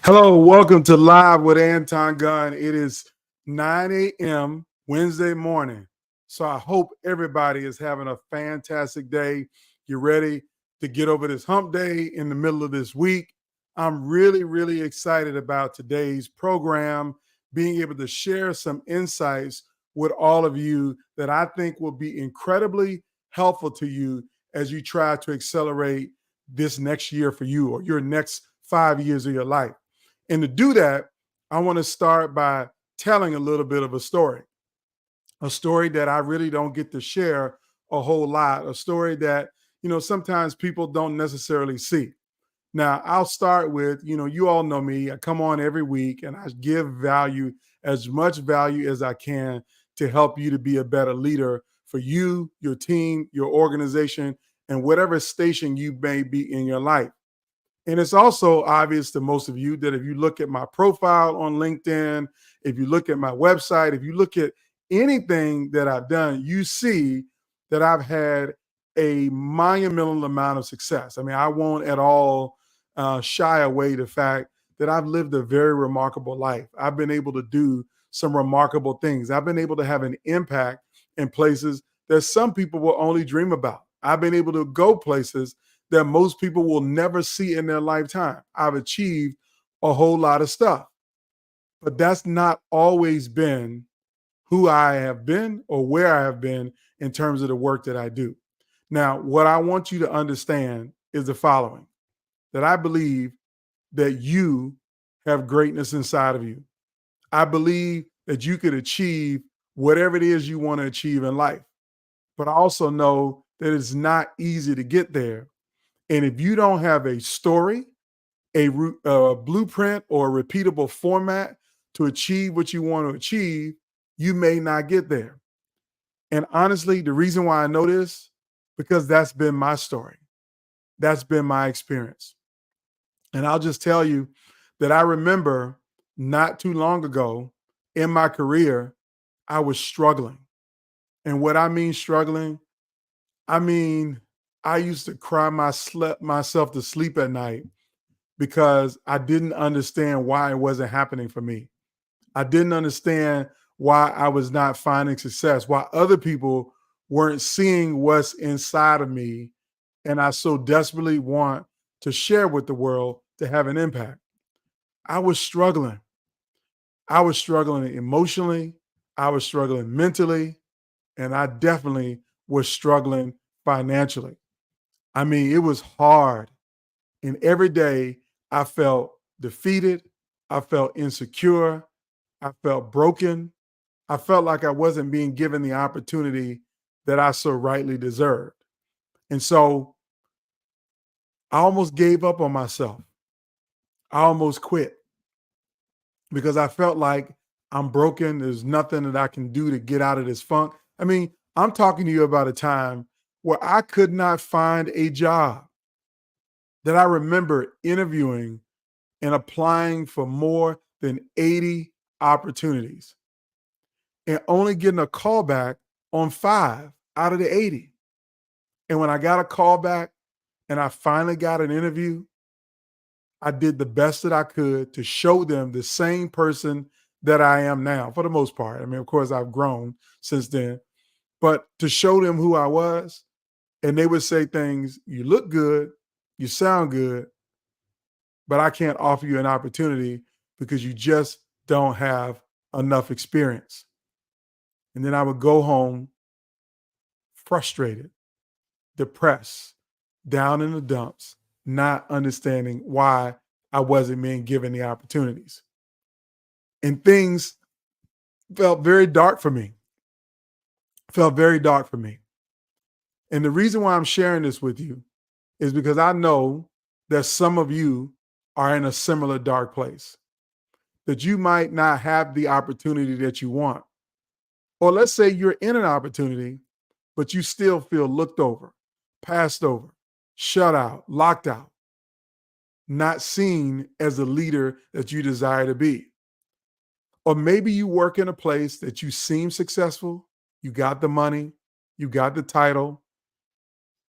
Hello, welcome to Live with Anton Gunn. It is 9 a.m. Wednesday morning. So I hope everybody is having a fantastic day. You're ready to get over this hump day in the middle of this week. I'm really excited about today's program, being able to share some insights with all of you that I think will be incredibly helpful to you as you try to accelerate this next year for you or your next 5 years of your life. And to do that, I want to start by telling a little bit of a story that I really don't get to share a whole lot, a story that, sometimes people don't necessarily see. Now, I'll start with, you all know me. I come on every week and I give value, as much value as I can to help you to be a better leader for you, your team, your organization, and whatever station you may be in your life. And it's also obvious to most of you that if you look at my profile on LinkedIn, if you look at my website, if you look at anything that I've done, you see that I've had a monumental amount of success. I mean, I won't at all shy away the fact that I've lived a very remarkable life. I've been able to do some remarkable things. I've been able to have an impact in places that some people will only dream about. I've been able to go places that most people will never see in their lifetime. I've achieved a whole lot of stuff, but that's not always been who I have been or where I have been in terms of the work that I do. Now, what I want you to understand is the following, that I believe that you have greatness inside of you. I believe that you could achieve whatever it is you want to achieve in life. But I also know that it's not easy to get there. And if you don't have a story, a blueprint, or a repeatable format to achieve what you want to achieve, you may not get there. And honestly, the reason why I know this, because that's been my story. That's been my experience. And I'll just tell you that I remember not too long ago in my career, I was struggling. And what I mean struggling, I mean, I used to cry myself to sleep at night because I didn't understand why it wasn't happening for me. I didn't understand why I was not finding success, why other people weren't seeing what's inside of me. And I so desperately want to share with the world to have an impact. I was struggling. I was struggling emotionally. I was struggling mentally. And I definitely was struggling financially. I mean, it was hard. And every day I felt defeated. I felt insecure. I felt broken. I felt like I wasn't being given the opportunity that I so rightly deserved. And so I almost gave up on myself. I almost quit because I felt like I'm broken. There's nothing that I can do to get out of this funk. I mean, I'm talking to you about a time where I could not find a job, that I remember interviewing and applying for more than 80 opportunities and only getting a call back on 5 out of the 80. And when I got a call back and I finally got an interview, I did the best that I could to show them the same person that I am now, for the most part. I mean, of course, I've grown since then, but to show them who I was. And they would say things, you look good, you sound good, but I can't offer you an opportunity because you just don't have enough experience. And then I would go home frustrated, depressed, down in the dumps, not understanding why I wasn't being given the opportunities. And things felt very dark for me, felt very dark for me. And the reason why I'm sharing this with you is because I know that some of you are in a similar dark place, that you might not have the opportunity that you want. Or let's say you're in an opportunity, but you still feel looked over, passed over, shut out, locked out, not seen as the leader that you desire to be. Or maybe you work in a place that you seem successful, you got the money, you got the title,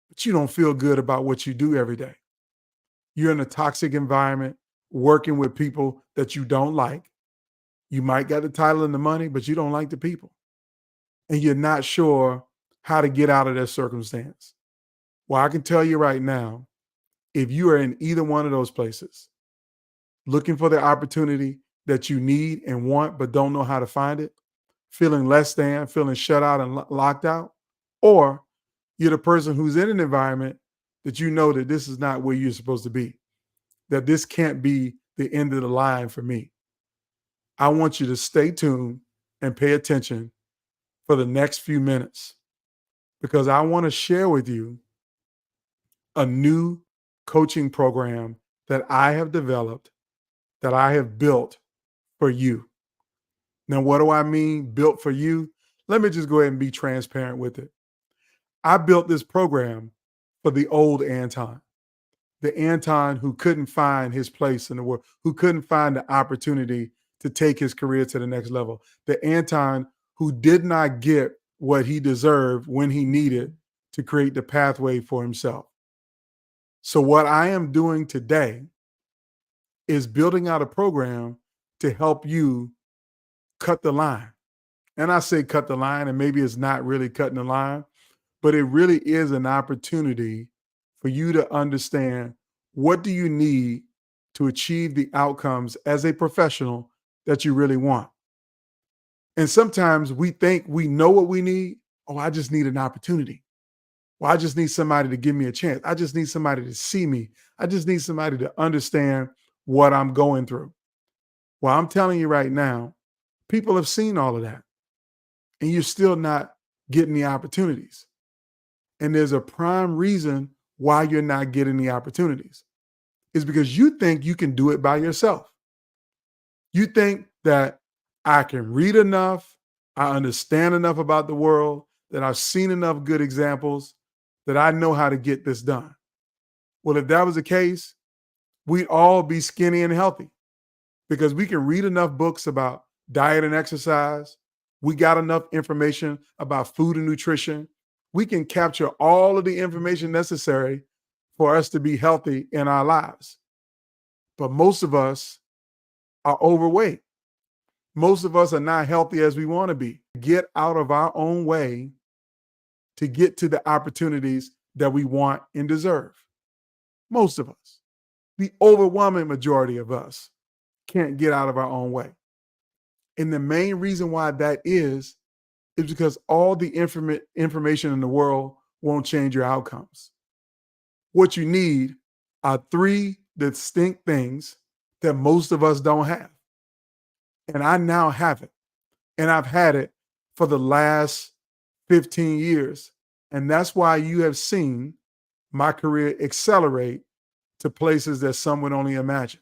but you don't feel good about what you do every day. You're in a toxic environment working with people that you don't like. You might get the title and the money, but you don't like the people. And you're not sure how to get out of that circumstance. Well, I can tell you right now, if you are in either one of those places, looking for the opportunity that you need and want, but don't know how to find it, feeling less than, feeling shut out and locked out, or you're the person who's in an environment that you know that this is not where you're supposed to be, that this can't be the end of the line for me. I want you to stay tuned and pay attention for the next few minutes because I want to share with you a new coaching program that I have developed, that I have built for you. Now, what do I mean built for you? Let me just go ahead and be transparent with it. I built this program for the old Anton, the Anton who couldn't find his place in the world, who couldn't find the opportunity to take his career to the next level, the Anton who did not get what he deserved when he needed to create the pathway for himself. So what I am doing today is building out a program to help you cut the line. And I say cut the line, and maybe it's not really cutting the line, but it really is an opportunity for you to understand what do you need to achieve the outcomes as a professional that you really want. And sometimes we think we know what we need. Oh, I just need an opportunity. Well, I just need somebody to give me a chance. I just need somebody to see me. I just need somebody to understand what I'm going through. Well, I'm telling you right now, people have seen all of that, and you're still not getting the opportunities. And there's a prime reason why you're not getting the opportunities. Is because you think you can do it by yourself. You think that I can read enough, I understand enough about the world, that I've seen enough good examples, that I know how to get this done. Well, if that was the case, we'd all be skinny and healthy because we can read enough books about diet and exercise. We got enough information about food and nutrition. We can capture all of the information necessary for us to be healthy in our lives. But most of us are overweight. Most of us are not healthy as we want to be. Get out of our own way to get to the opportunities that we want and deserve. Most of us, the overwhelming majority of us, can't get out of our own way. And the main reason why that is because all the information in the world won't change your outcomes. What you need are three distinct things that most of us don't have. And I now have it. And I've had it for the last 15 years. And that's why you have seen my career accelerate to places that some would only imagine.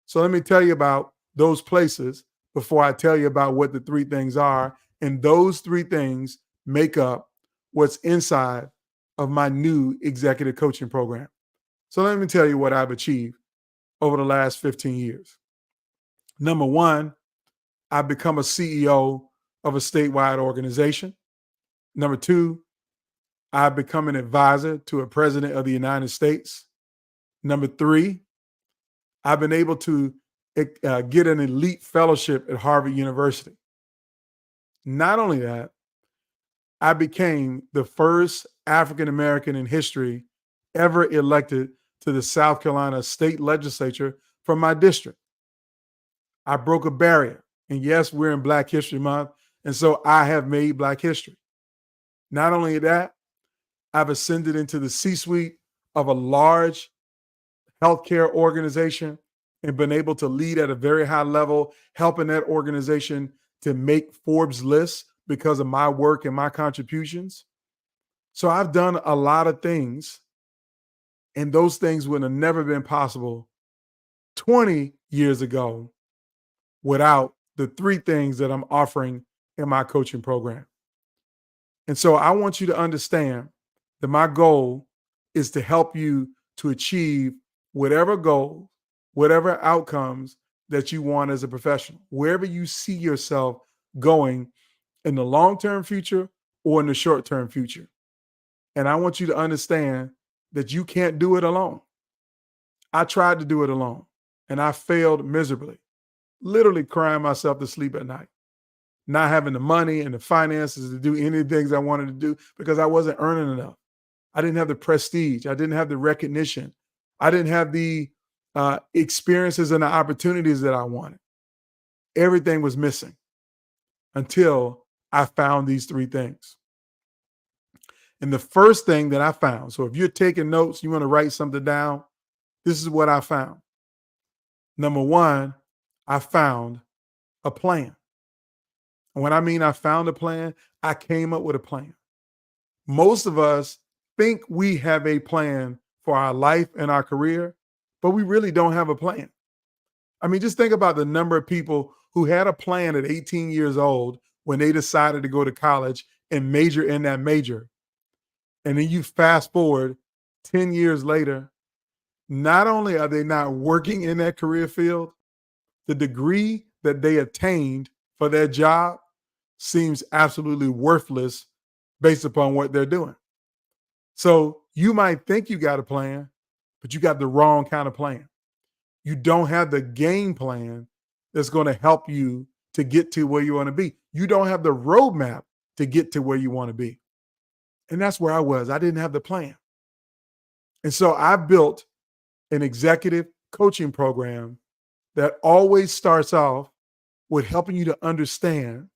So let me tell you about those places before I tell you about what the three things are. And those three things make up what's inside of my new executive coaching program. So let me tell you what I've achieved over the last 15 years. Number one, I've become a CEO of a statewide organization. Number two, I've become an advisor to a president of the United States. Number three, I've been able to get an elite fellowship at Harvard University. Not only that, I became the first African-American in history ever elected to the South Carolina state legislature from my district. I broke a barrier. And yes, we're in Black History Month. And so I have made Black history. Not only that, I've ascended into the C-suite of a large healthcare organization and been able to lead at a very high level, helping that organization to make Forbes lists because of my work and my contributions. So I've done a lot of things, and those things would have never been possible 20 years ago without the three things that I'm offering in my coaching program. And so I want you to understand that my goal is to help you to achieve whatever goal, whatever outcomes that you want as a professional, wherever you see yourself going in the long-term future or in the short-term future. And I want you to understand that you can't do it alone. I tried to do it alone. and I failed miserably, literally crying myself to sleep at night, not having the money and the finances to do any of the things I wanted to do because I wasn't earning enough. I didn't have the prestige. I didn't have the recognition. I didn't have the experiences and the opportunities that I wanted. Everything was missing until I found these three things. And the first thing that I found, so if you're taking notes, you want to write something down, this is what I found. Number one, I found a plan. And when I mean I found a plan, I came up with a plan. Most of us think we have a plan for our life and our career, but we really don't have a plan. I mean, just think about the number of people who had a plan at 18 years old when they decided to go to college and major in that major. And then you fast forward 10 years later, not only are they not working in that career field, the degree that they attained for their job seems absolutely worthless based upon what they're doing. So you might think you got a plan, but you got the wrong kind of plan. You don't have the game plan that's going to help you to get to where you want to be. You don't have the roadmap to get to where you want to be. And that's where I was. I didn't have the plan. And so I built an executive coaching program that always starts off with helping you to understand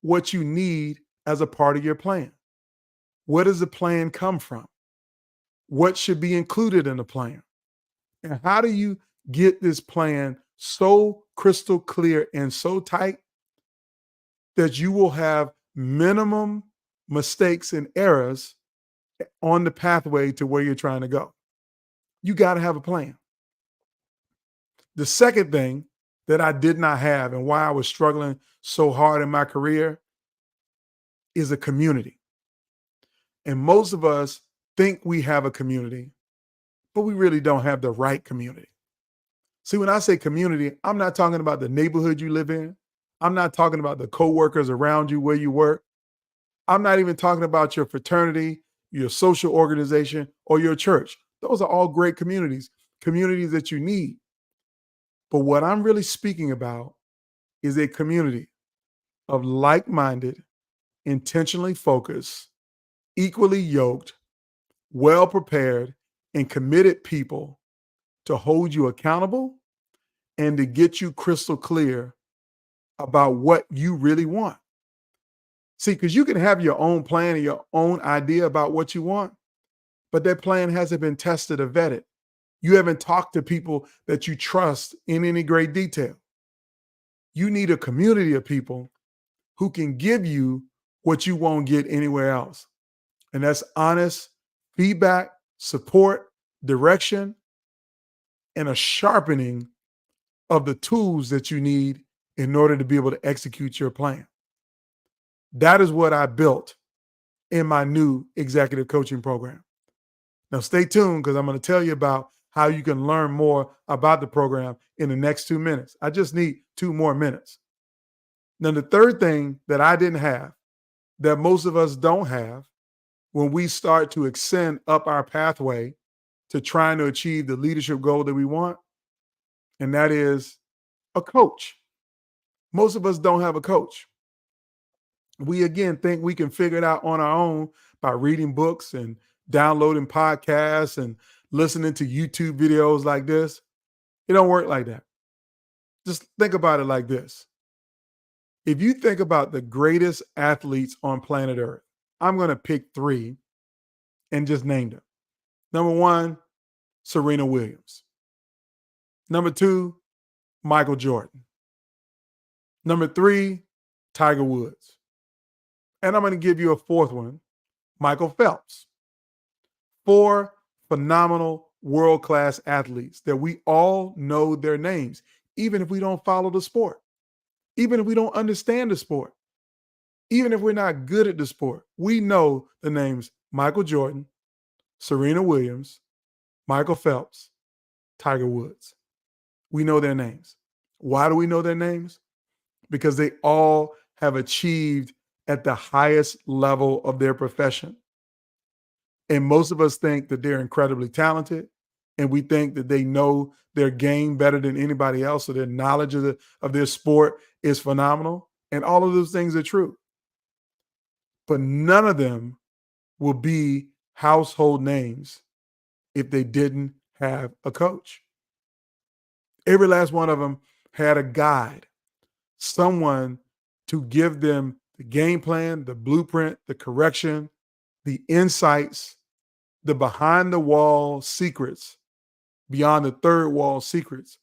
what you need as a part of your plan. Where does the plan come from? What should be included in the plan? And how do you get this plan so crystal clear and so tight that you will have minimum mistakes and errors on the pathway to where you're trying to go? You got to have a plan. The second thing that I did not have and why I was struggling so hard in my career is a community. And most of us think we have a community, but we really don't have the right community. See, when I say community, I'm not talking about the neighborhood you live in. I'm not talking about the coworkers around you where you work. I'm not even talking about your fraternity, your social organization, or your church. Those are all great communities, communities that you need. But what I'm really speaking about is a community of like-minded, intentionally focused, equally yoked, well-prepared, and committed people to hold you accountable and to get you crystal clear about what you really want. See, because you can have your own plan and your own idea about what you want, but that plan hasn't been tested or vetted. You haven't talked to people that you trust in any great detail. You need a community of people who can give you what you won't get anywhere else. And that's honest feedback, support, direction, and a sharpening of the tools that you need in order to be able to execute your plan. That is what I built in my new executive coaching program. Now, stay tuned because I'm going to tell you about how you can learn more about the program in the next 2 minutes. I just need 2 more minutes. Now, the third thing that I didn't have, that most of us don't have, when we start to ascend up our pathway to trying to achieve the leadership goal that we want, and that is a coach. Most of us don't have a coach. We, again, think we can figure it out on our own by reading books and downloading podcasts and listening to YouTube videos like this. It don't work like that. Just think about it like this. If you think about the greatest athletes on planet Earth, I'm going to pick 3 and just name them. Number 1, Serena Williams. Number 2, Michael Jordan. Number 3, Tiger Woods. And I'm going to give you a 4th one, Michael Phelps. 4 phenomenal world-class athletes that we all know their names, even if we don't follow the sport, even if we don't understand the sport, even if we're not good at the sport. We know the names Michael Jordan, Serena Williams, Michael Phelps, Tiger Woods. We know their names. Why do we know their names? Because they all have achieved at the highest level of their profession. And most of us think that they're incredibly talented and we think that they know their game better than anybody else, so their knowledge of their sport is phenomenal. And all of those things are true. But none of them will be household names if they didn't have a coach. Every last one of them had a guide, someone to give them the game plan, the blueprint, the correction, the insights, the behind the wall secrets, beyond the third wall secrets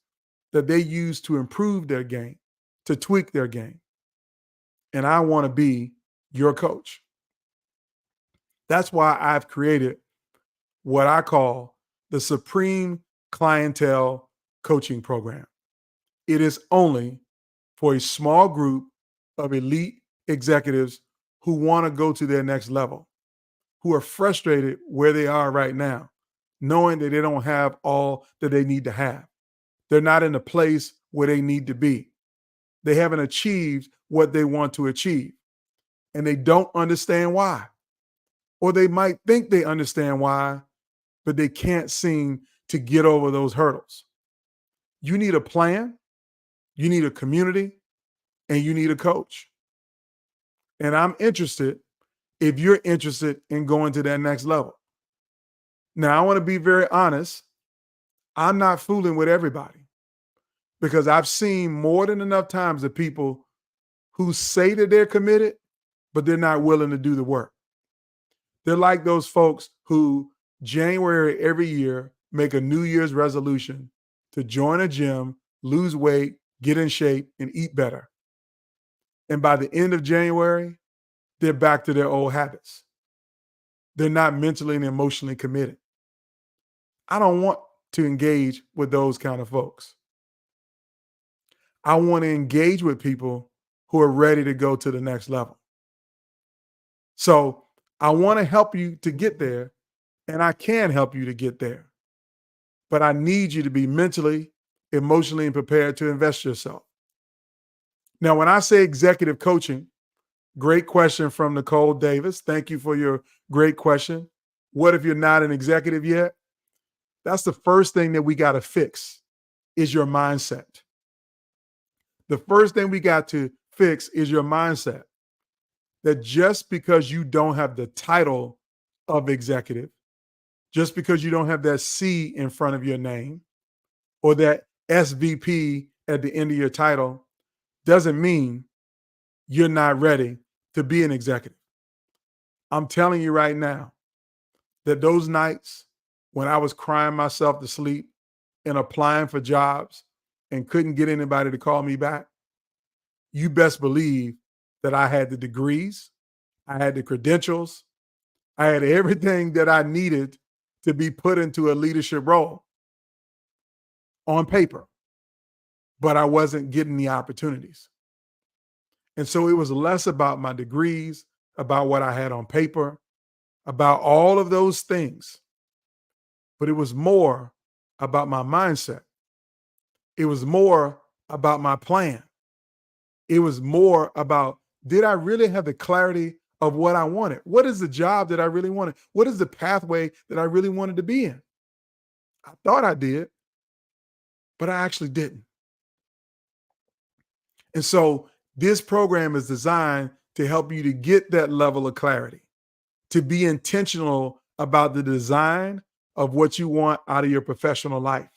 that they use to improve their game, to tweak their game. And I want to be your coach. That's why I've created what I call the Supreme Clientele Coaching Program. It is only for a small group of elite executives who want to go to their next level, who are frustrated where they are right now, knowing that they don't have all that they need to have. They're not in a place where they need to be. They haven't achieved what they want to achieve, and they don't understand why. Or they might think they understand why, but they can't seem to get over those hurdles. You need a plan, you need a community, and you need a coach. And I'm interested if you're interested in going to that next level. Now, I want to be very honest. I'm not fooling with everybody because I've seen more than enough times of people who say that they're committed, but they're not willing to do the work. They're like those folks who January every year make a New Year's resolution to join a gym, lose weight, get in shape, and eat better. And by the end of January, they're back to their old habits. They're not mentally and emotionally committed. I don't want to engage with those kind of folks. I want to engage with people who are ready to go to the next level. So I want to help you to get there, and I can help you to get there. But I need you to be mentally, emotionally, and prepared to invest yourself. Now, when I say executive coaching, great question from Nicole Davis. Thank you for your great question. What if you're not an executive yet? That's the first thing that we got to fix is your mindset. The first thing we got to fix is your mindset. That just because you don't have the title of executive, just because you don't have that C in front of your name or that SVP at the end of your title doesn't mean you're not ready to be an executive. I'm telling you right now that those nights when I was crying myself to sleep and applying for jobs and couldn't get anybody to call me back, you best believe that I had the degrees, I had the credentials, I had everything that I needed to be put into a leadership role on paper, but I wasn't getting the opportunities. And so it was less about my degrees, about what I had on paper, about all of those things, but it was more about my mindset. It was more about my plan. It was more about, did I really have the clarity of what I wanted? What is the job that I really wanted? What is the pathway that I really wanted to be in? I thought I did, but I actually didn't. And so this program is designed to help you to get that level of clarity, to be intentional about the design of what you want out of your professional life.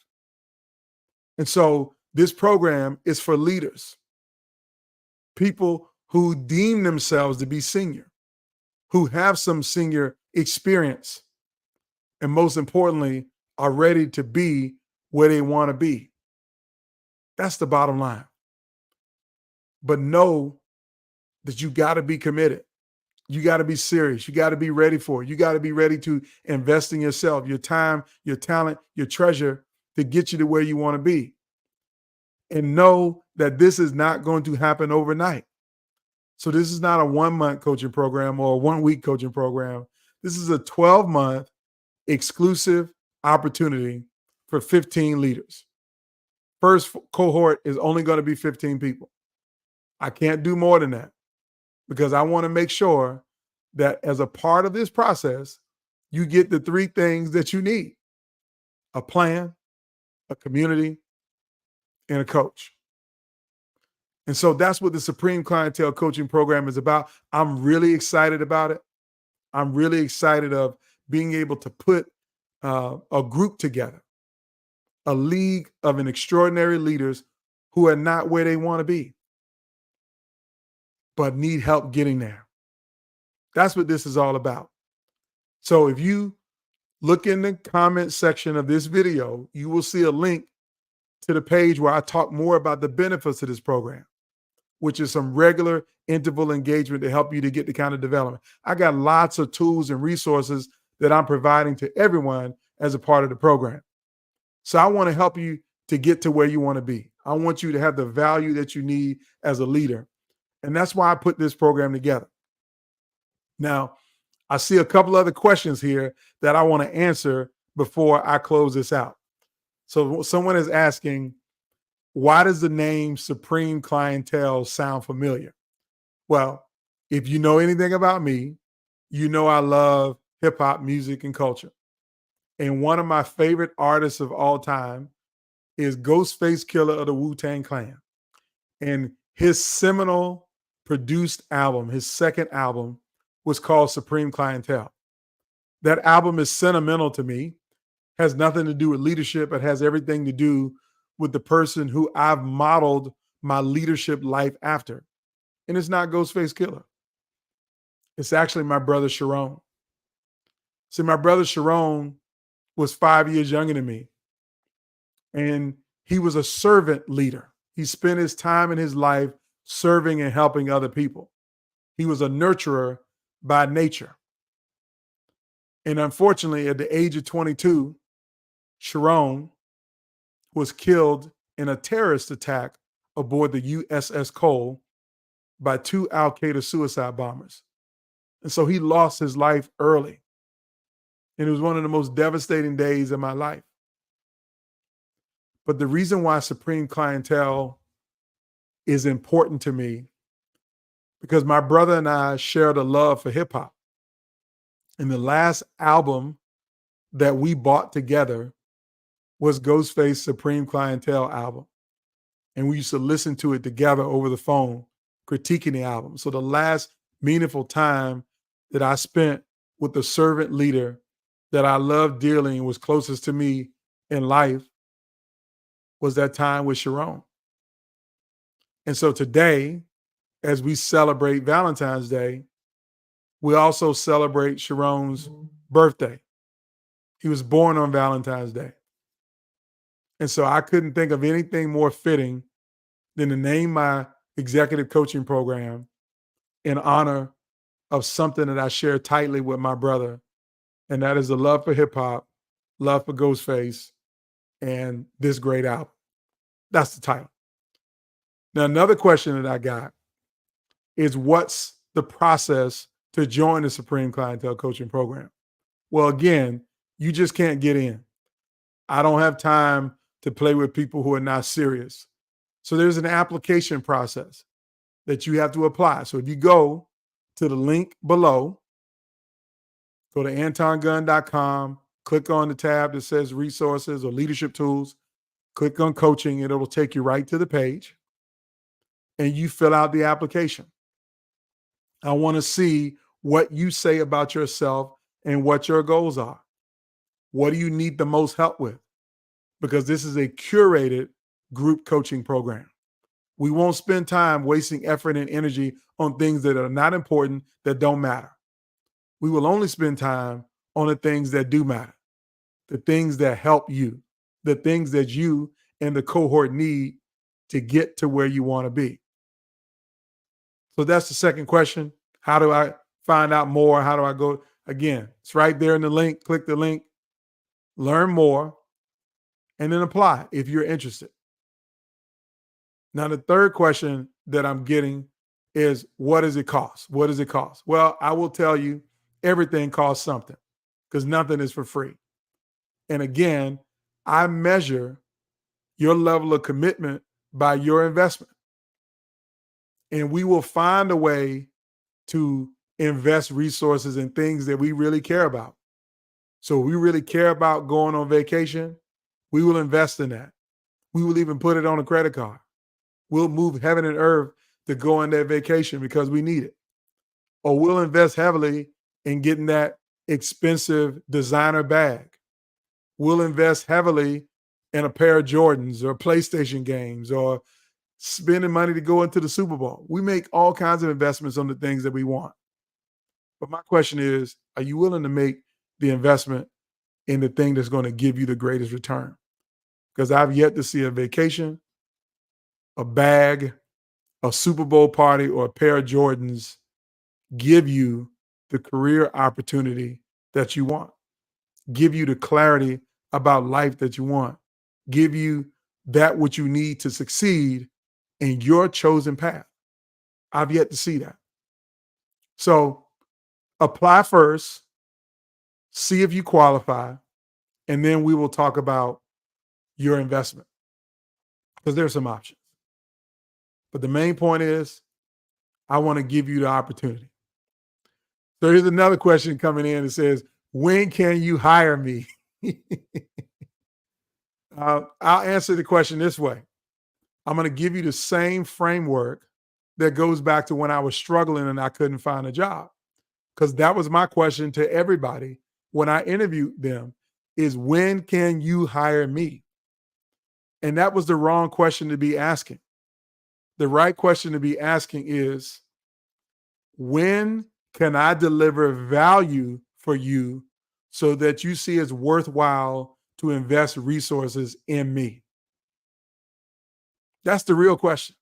And so this program is for leaders, people who deem themselves to be senior, who have some senior experience, and most importantly, are ready to be where they want to be. That's the bottom line. But know that you got to be committed. You got to be serious. You got to be ready for it. You got to be ready to invest in yourself, your time, your talent, your treasure to get you to where you want to be. And know that this is not going to happen overnight. So this is not a 1-month coaching program or a 1-week coaching program. This is a 12-month exclusive opportunity for 15 leaders. First cohort is only going to be 15 people. I can't do more than that because I want to make sure that as a part of this process, you get the 3 things that you need. a plan, a community, and a coach. And so that's what the Supreme Clientele Coaching Program is about. I'm really excited about it. I'm really excited of being able to put a group together, a league of an extraordinary leaders who are not where they want to be, but need help getting there. That's what this is all about. So if you look in the comment section of this video, you will see a link to the page where I talk more about the benefits of this program, which is some regular interval engagement to help you to get the kind of development. I got lots of tools and resources that I'm providing to everyone as a part of the program. So I want to help you to get to where you want to be. I want you to have the value that you need as a leader. And that's why I put this program together. Now, I see a couple other questions here that I want to answer before I close this out. So someone is asking, why does the name Supreme Clientele sound familiar? Well, if you know anything about me, you know I love hip hop music and culture. And one of my favorite artists of all time is Ghostface Killer of the Wu-Tang Clan. And his seminal produced album, his second album, was called Supreme Clientele. That album is sentimental to me, has nothing to do with leadership. It has everything to do with the person who I've modeled my leadership life after. And it's not Ghostface Killer. It's actually my brother Sharon. See, my brother Sharon was 5 years younger than me. And he was a servant leader. He spent his time in his life serving and helping other people. He was a nurturer by nature. And unfortunately, at the age of 22, Sharon was killed in a terrorist attack aboard the USS Cole by two Al Qaeda suicide bombers. And so he lost his life early. And it was one of the most devastating days of my life. But the reason why Supreme Clientele is important to me, because my brother and I shared a love for hip hop. And the last album that we bought together was Ghostface Supreme Clientele album. And we used to listen to it together over the phone, critiquing the album. So the last meaningful time that I spent with the servant leader that I loved dearly and was closest to me in life was that time with Sharon. And so today, as we celebrate Valentine's Day, we also celebrate Sharon's birthday. He was born on Valentine's Day. And so I couldn't think of anything more fitting than to name my executive coaching program in honor of something that I share tightly with my brother. And that is the love for hip hop, love for Ghostface, and this great album. That's the title. Now, another question that I got is, what's the process to join the Supreme Clientele Coaching Program? Well, again, you just can't get in. I don't have time to play with people who are not serious. So there's an application process that you have to apply. So if you go to the link below, go to antongunn.com, click on the tab that says resources or leadership tools, click on coaching, and it will take you right to the page. And you fill out the application. I want to see what you say about yourself and what your goals are. What do you need the most help with? Because this is a curated group coaching program. We won't spend time wasting effort and energy on things that are not important, that don't matter. We will only spend time on the things that do matter, the things that help you, the things that you and the cohort need to get to where you want to be. So that's the second question. How do I find out more? How do I go? Again, it's right there in the link. Click the link, learn more, and then apply if you're interested. Now, the third question that I'm getting is, what does it cost? What does it cost? Well, I will tell you, everything costs something because nothing is for free. And again, I measure your level of commitment by your investment. And we will find a way to invest resources in things that we really care about. So if we really care about going on vacation, we will invest in that. We will even put it on a credit card. We'll move heaven and earth to go on that vacation because we need it. Or we'll invest heavily in getting that expensive designer bag. We'll invest heavily in a pair of Jordans or PlayStation games or spending money to go into the Super Bowl. We make all kinds of investments on the things that we want. But my question is, are you willing to make the investment in the thing that's going to give you the greatest return? Because I've yet to see a vacation, a bag, a Super Bowl party, or a pair of Jordans give you the career opportunity that you want, give you the clarity about life that you want, give you that what you need to succeed in your chosen path. I've yet to see that. So apply first, see if you qualify, and then we will talk about your investment because there's some options. But the main point is, I want to give you the opportunity. So here's another question coming in that says, when can you hire me? I'll answer the question this way. I'm going to give you the same framework that goes back to when I was struggling and I couldn't find a job. Because that was my question to everybody when I interviewed them is, when can you hire me? And that was the wrong question to be asking. The right question to be asking is, when can I deliver value for you so that you see it's worthwhile to invest resources in me? That's the real question.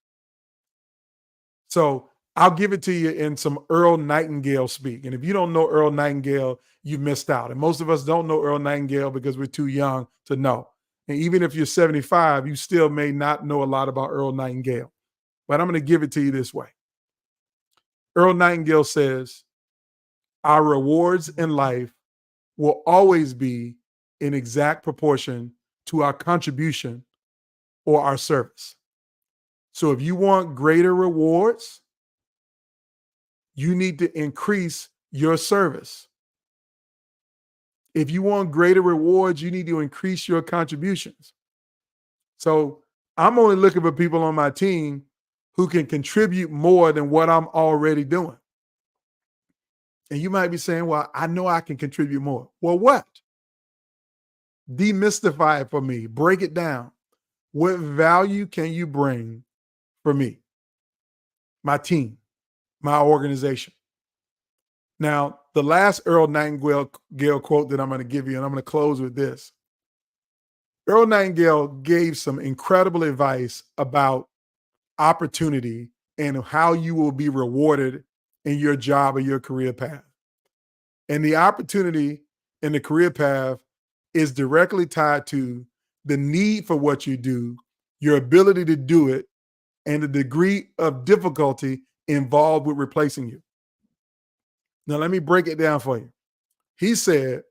So I'll give it to you in some Earl Nightingale speak. And if you don't know Earl Nightingale, you missed out. And most of us don't know Earl Nightingale because we're too young to know. And even if you're 75, you still may not know a lot about Earl Nightingale. But I'm going to give it to you this way. Earl Nightingale says, our rewards in life will always be in exact proportion to our contribution or our service. So if you want greater rewards, you need to increase your service. If you want greater rewards, you need to increase your contributions. So I'm only looking for people on my team who can contribute more than what I'm already doing. And you might be saying, well, I know I can contribute more. Well, what? Demystify it for me. Break it down. What value can you bring for me, my team, my organization? Now, the last Earl Nightingale quote that I'm going to give you, and I'm going to close with this. Earl Nightingale gave some incredible advice about opportunity and how you will be rewarded in your job or your career path. And the opportunity in the career path is directly tied to the need for what you do, your ability to do it, and the degree of difficulty involved with replacing you. Now, let me break it down for you. He said,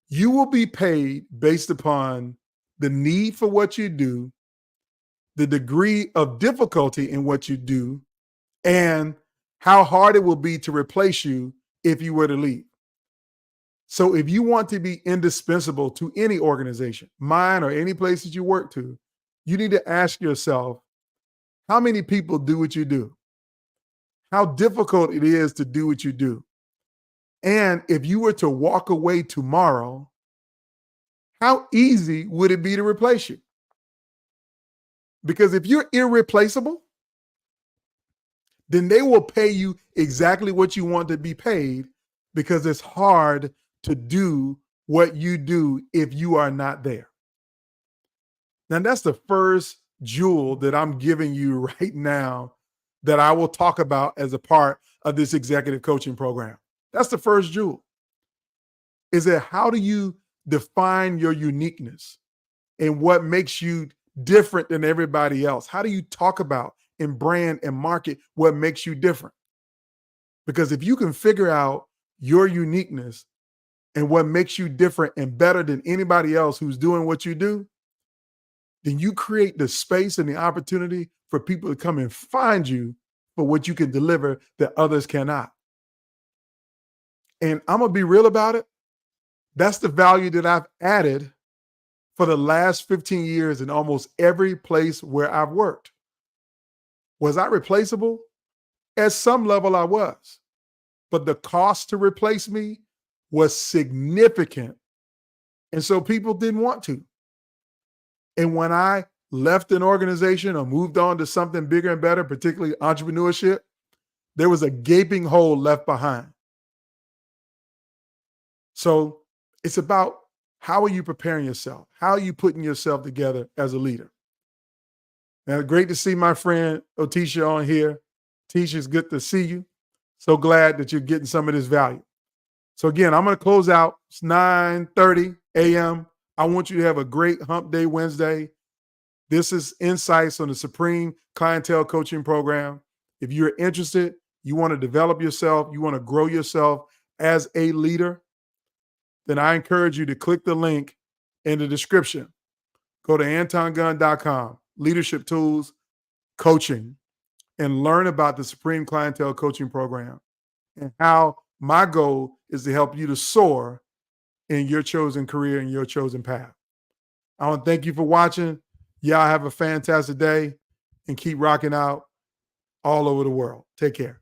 you will be paid based upon the need for what you do, the degree of difficulty in what you do, and how hard it will be to replace you if you were to leave. So if you want to be indispensable to any organization, mine or any place that you work to, you need to ask yourself, how many people do what you do? How difficult it is to do what you do? And if you were to walk away tomorrow, how easy would it be to replace you? Because if you're irreplaceable, then they will pay you exactly what you want to be paid, because it's hard to do what you do if you are not there. Now, that's the first jewel that I'm giving you right now that I will talk about as a part of this executive coaching program. That's the first jewel. Is that how do you define your uniqueness and what makes you different than everybody else? How do you talk about and brand and market what makes you different? Because if you can figure out your uniqueness and what makes you different and better than anybody else who's doing what you do, then you create the space and the opportunity for people to come and find you for what you can deliver that others cannot. And I'm going to be real about it. That's the value that I've added for the last 15 years in almost every place where I've worked. Was I replaceable? At some level, I was. But the cost to replace me was significant. And so people didn't want to. And when I left an organization or moved on to something bigger and better, particularly entrepreneurship, there was a gaping hole left behind. So it's about, how are you preparing yourself? How are you putting yourself together as a leader? Now, great to see my friend Otisha on here. Tisha, it's good to see you. So glad that you're getting some of this value. So again, I'm going to close out. It's 9:30 a.m. I want you to have a great Hump Day Wednesday. This is insights on the Supreme Clientele Coaching Program. If you're interested, you want to develop yourself, you want to grow yourself as a leader, then I encourage you to click the link in the description. Go to antongunn.com, leadership tools, coaching, and learn about the Supreme Clientele Coaching Program and how my goal is to help you to soar in your chosen career and your chosen path. I want to thank you for watching. Y'all have a fantastic day and keep rocking out all over the world. Take care.